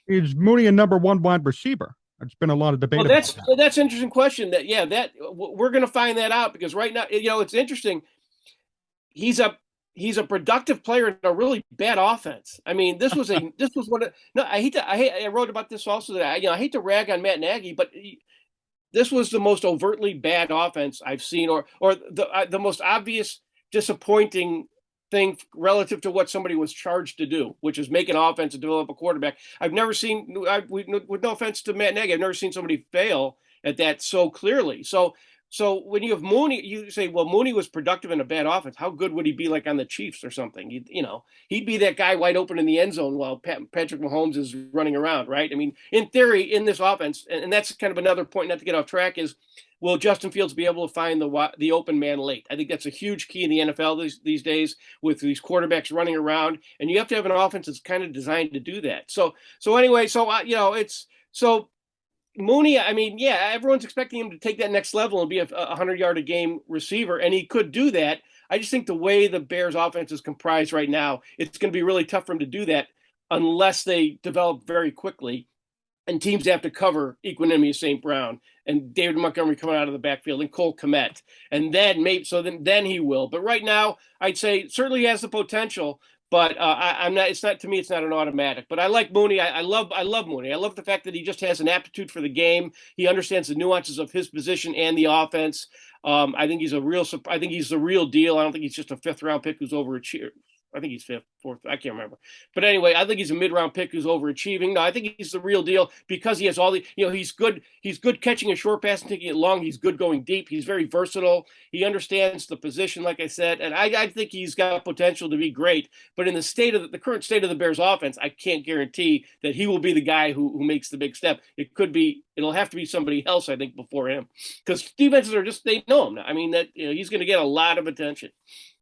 Is Mooney a number one wide receiver? There's been a lot of Well, debate about that. that's an interesting question. We're going to find that out because right now, it's interesting. He's a he's a productive player in a really bad offense. I mean, this was one of no. I wrote about this also that I hate to rag on Matt Nagy, but this was the most overtly bad offense I've seen, or the most obvious disappointing thing relative to what somebody was charged to do, which is make an offense and develop a quarterback. I've never seen, with no offense to Matt Nagy, I've never seen somebody fail at that so clearly. So when you have Mooney, you say, well, Mooney was productive in a bad offense. How good would he be like on the Chiefs or something? He'd be that guy wide open in the end zone while Patrick Mahomes is running around, right? I mean, in theory, in this offense, and that's kind of another point, not to get off track, is will Justin Fields be able to find the open man late? I think that's a huge key in the NFL these days with these quarterbacks running around, and you have to have an offense that's kind of designed to do that. So anyway, it's so Mooney, I mean, yeah, everyone's expecting him to take that next level and be a 100-yard a game receiver, and he could do that. I just think the way the Bears offense is comprised right now, it's going to be really tough for him to do that unless they develop very quickly. And teams have to cover Equanimous St. Brown and David Montgomery coming out of the backfield and Cole Kmet. And then he will. But right now, I'd say certainly has the potential, but I'm not. It's not, to me. It's not an automatic. But I like Mooney. I love Mooney. I love the fact that he just has an aptitude for the game. He understands the nuances of his position and the offense. I think he's a real. I think he's the real deal. I don't think he's just a fifth round pick who's overachieved. I think he's fifth, fourth. I can't remember. But anyway, I think he's a mid-round pick who's overachieving. No, I think he's the real deal because he has all the. He's good. He's good catching a short pass and taking it long. He's good going deep. He's very versatile. He understands the position, like I said, and I think he's got potential to be great. But in the current state of the Bears offense, I can't guarantee that he will be the guy who makes the big step. It'll have to be somebody else, I think, before him, because defenses are just they know him now. I mean that he's going to get a lot of attention.